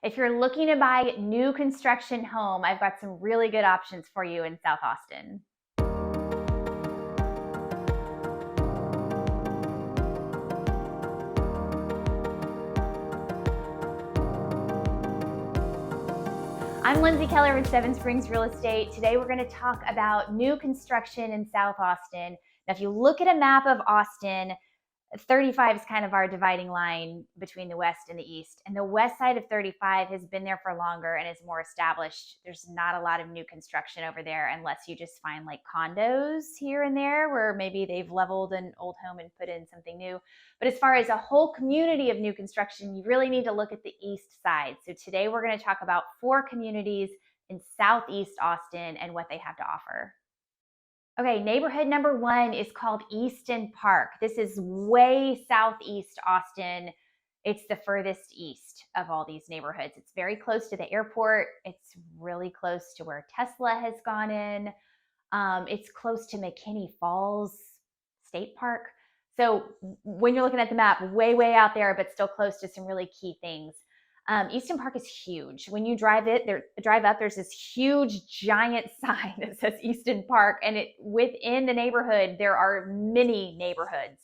If you're looking to buy new construction home, I've got some really good options for you in South Austin. I'm Lindsay Keller with Seven Springs Real Estate. Today we're going to talk about new construction in South Austin. Now, if you look at a map of Austin, 35 is kind of our dividing line between the west and the east. And the west side of 35 has been there for longer and is more established. There's not a lot of new construction over there unless you just find like condos here and there where maybe they've leveled an old home and put in something new. But as far as a whole community of new construction, you really need to look at the east side. So today we're going to talk about 4 communities in Southeast Austin and what they have to offer. Okay, neighborhood number 1 is called Easton Park. This is way southeast Austin. It's the furthest east of all these neighborhoods. It's very close to the airport. It's really close to where Tesla has gone in. It's close to McKinney Falls State Park. So when you're looking at the map, way, way out there, but still close to some really key things. Easton Park is huge. When you drive up, there's this huge giant sign that says Easton Park, and within the neighborhood there are many neighborhoods,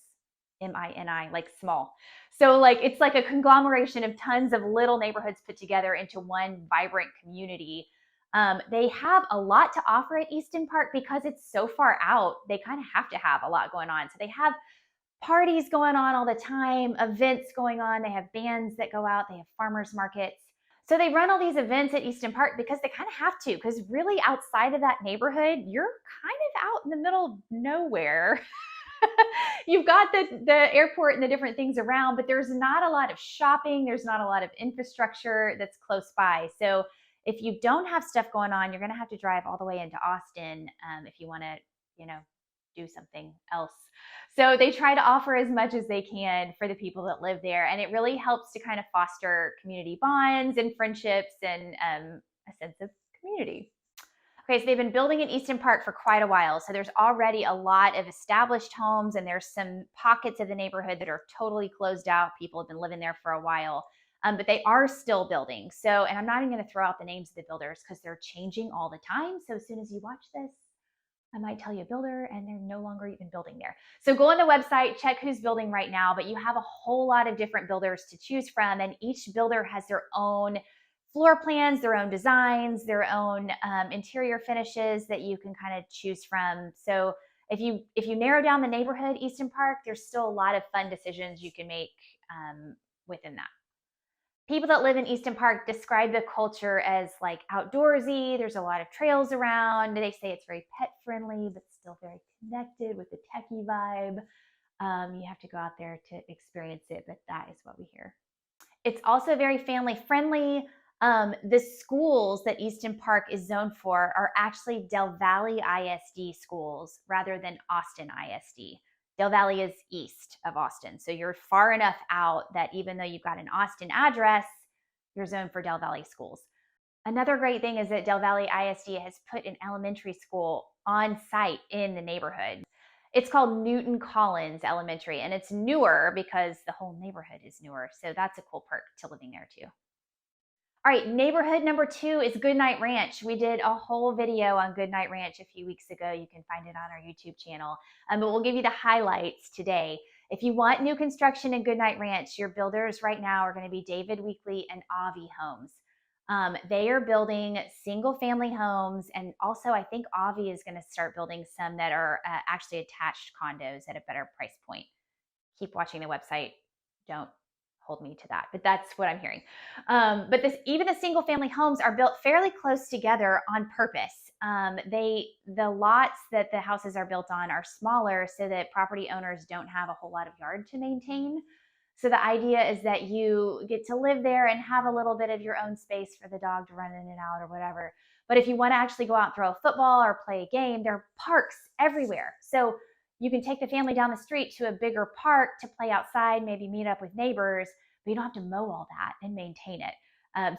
MINI, like small. So it's like a conglomeration of tons of little neighborhoods put together into one vibrant community. They have a lot to offer at Easton Park because it's so far out. They kind of have to have a lot going on. So they have parties going on all the time, events going on. They have bands that go out. They have farmers markets. So they run all these events at Easton Park because they kind of have to, because really outside of that neighborhood, you're kind of out in the middle of nowhere. You've got the airport and the different things around, but there's not a lot of shopping. There's not a lot of infrastructure that's close by. So if you don't have stuff going on, you're going to have to drive all the way into Austin if you want to, do something else. So they try to offer as much as they can for the people that live there. And it really helps to kind of foster community bonds and friendships and a sense of community. Okay, so they've been building in Easton Park for quite a while. So there's already a lot of established homes, and there's some pockets of the neighborhood that are totally closed out. People have been living there for a while, but they are still building. So, and I'm not even going to throw out the names of the builders because they're changing all the time. So as soon as you watch this, I might tell you a builder and they're no longer even building there. So go on the website, check who's building right now, but you have a whole lot of different builders to choose from, and each builder has their own floor plans, their own designs, their own interior finishes that you can kind of choose from. So if you narrow down the neighborhood, Easton Park, there's still a lot of fun decisions you can make within that. People that live in Easton Park describe the culture as like outdoorsy. There's a lot of trails around. They say it's very pet friendly, but still very connected with the techie vibe. You have to go out there to experience it, but that is what we hear. It's also very family friendly. The schools that Easton Park is zoned for are actually Del Valle ISD schools rather than Austin ISD. Del Valle is east of Austin. So you're far enough out that even though you've got an Austin address, you're zoned for Del Valle schools. Another great thing is that Del Valle ISD has put an elementary school on site in the neighborhood. It's called Newton Collins Elementary, and it's newer because the whole neighborhood is newer. So that's a cool perk to living there too. All right, neighborhood number 2 is Goodnight Ranch. We did a whole video on Goodnight Ranch a few weeks ago. You can find it on our YouTube channel, but we'll give you the highlights today. If you want new construction in Goodnight Ranch, your builders right now are going to be David Weekley and Avi Homes. They are building single family homes, and also I think Avi is going to start building some that are actually attached condos at a better price point. Keep watching the website. Don't hold me to that, but that's what I'm hearing. But even the single family homes are built fairly close together on purpose. The lots that the houses are built on are smaller so that property owners don't have a whole lot of yard to maintain. So the idea is that you get to live there and have a little bit of your own space for the dog to run in and out or whatever. But if you want to actually go out and throw a football or play a game, there are parks everywhere. So you can take the family down the street to a bigger park to play outside, maybe meet up with neighbors, but you don't have to mow all that and maintain it.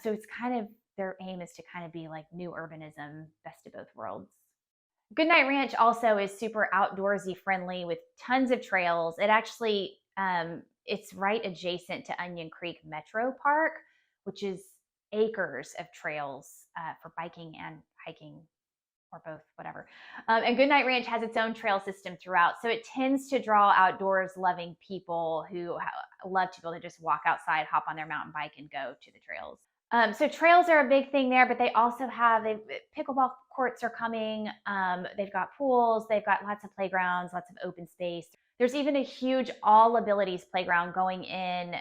So it's kind of, their aim is to kind of be like new urbanism, best of both worlds. Goodnight Ranch also is super outdoorsy friendly with tons of trails. It actually, it's right adjacent to Onion Creek Metro Park, which is acres of trails for biking and hiking, or both, whatever. And Goodnight Ranch has its own trail system throughout. So it tends to draw outdoors loving people who love to be able to just walk outside, hop on their mountain bike, and go to the trails. So trails are a big thing there, but they also have pickleball courts are coming. They've got pools. They've got lots of playgrounds, lots of open space. There's even a huge all abilities playground going in,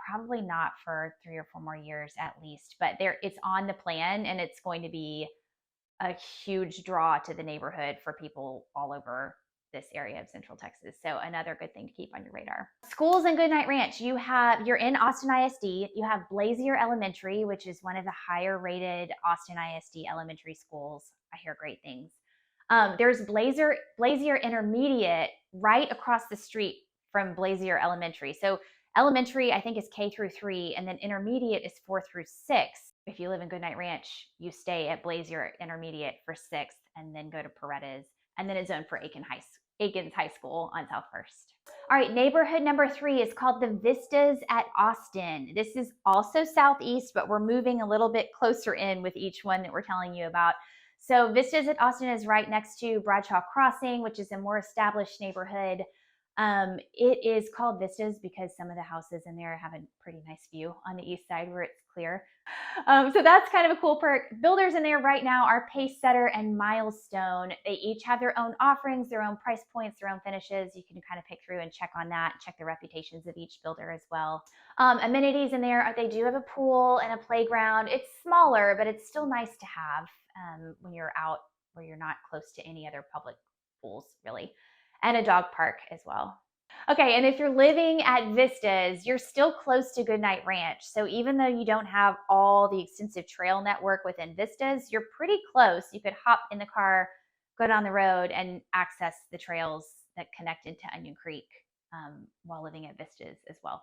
probably not for 3 or 4 more years at least, but it's on the plan, and it's going to be a huge draw to the neighborhood for people all over this area of Central Texas. So another good thing to keep on your radar. Schools in Goodnight Ranch. You're in Austin ISD. You have Blazier Elementary, which is one of the higher rated Austin ISD elementary schools. I hear great things. There's Blazier Intermediate right across the street from Blazier Elementary. So elementary, I think, is K through 3, and then intermediate is 4 through 6. If you live in Goodnight Ranch, you stay at Blazier Intermediate for 6th, and then go to Paredes, and then it's zoned for Aikens High School on South First. All right, neighborhood number 3 is called the Vistas at Austin. This is also southeast, but we're moving a little bit closer in with each one that we're telling you about. So Vistas at Austin is right next to Bradshaw Crossing, which is a more established neighborhood. It is called Vistas because some of the houses in there have a pretty nice view on the east side where it's clear. So that's kind of a cool perk. Builders in there right now are Pacesetter and Milestone. They each have their own offerings, their own price points, their own finishes. You can kind of pick through and check on that, check the reputations of each builder as well. Amenities in there, they do have a pool and a playground. It's smaller, but it's still nice to have when you're out where you're not close to any other public pools, really. And a dog park as well. Okay, and if you're living at Vistas, you're still close to Goodnight Ranch. So even though you don't have all the extensive trail network within Vistas, you're pretty close. You could hop in the car, go down the road, and access the trails that connect into Onion Creek while living at Vistas as well.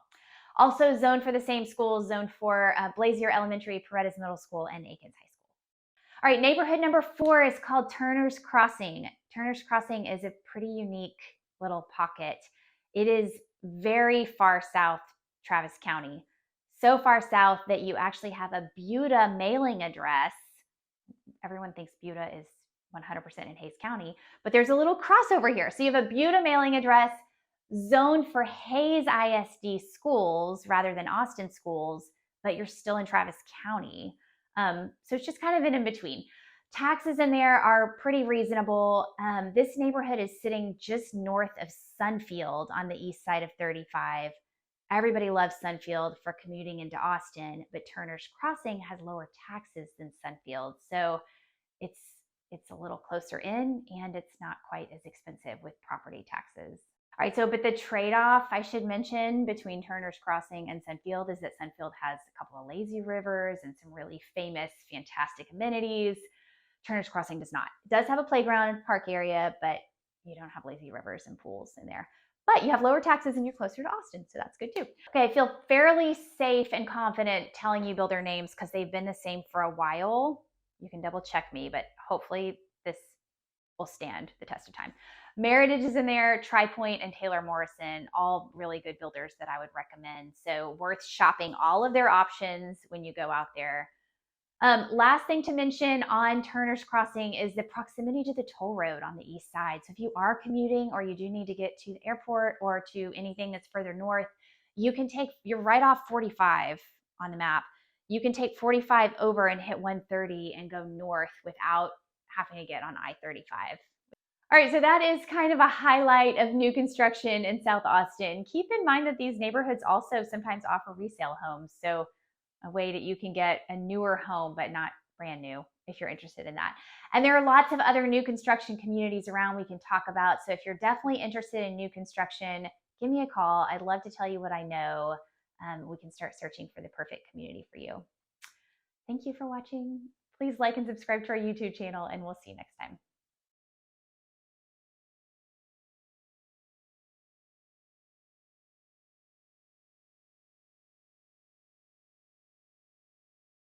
Also zoned for the same schools, zoned for Blazier Elementary, Paredes Middle School, and Aikens High School. All right, neighborhood number 4 is called Turner's Crossing. Turner's Crossing is a pretty unique little pocket. It is very far south Travis County. So far south that you actually have a Buda mailing address. Everyone thinks Buda is 100% in Hays County, but there's a little crossover here. So you have a Buda mailing address zoned for Hays ISD schools rather than Austin schools, but you're still in Travis County. So it's just kind of in between. Taxes in there are pretty reasonable. This neighborhood is sitting just north of Sunfield on the east side of 35. Everybody loves Sunfield for commuting into Austin, but Turner's Crossing has lower taxes than Sunfield. So it's a little closer in, and it's not quite as expensive with property taxes. All right, but the trade-off I should mention between Turner's Crossing and Sunfield is that Sunfield has a couple of lazy rivers and some really famous, fantastic amenities. Turner's Crossing does not. It does have a playground and park area, but you don't have lazy rivers and pools in there. But you have lower taxes and you're closer to Austin, so that's good too. Okay, I feel fairly safe and confident telling you builder names because they've been the same for a while. You can double check me, but hopefully this will stand the test of time. Meritage is in there, TriPoint, and Taylor Morrison, all really good builders that I would recommend. So worth shopping all of their options when you go out there. Last thing to mention on Turner's Crossing is the proximity to the toll road on the east side. So if you are commuting or you do need to get to the airport or to anything that's further north, you're right off 45 on the map. You can take 45 over and hit 130 and go north without having to get on I-35. All right, so that is kind of a highlight of new construction in South Austin. Keep in mind that these neighborhoods also sometimes offer resale homes. So a way that you can get a newer home, but not brand new if you're interested in that. And there are lots of other new construction communities around we can talk about. So if you're definitely interested in new construction, give me a call. I'd love to tell you what I know. We can start searching for the perfect community for you. Thank you for watching. Please like and subscribe to our YouTube channel, and we'll see you next time.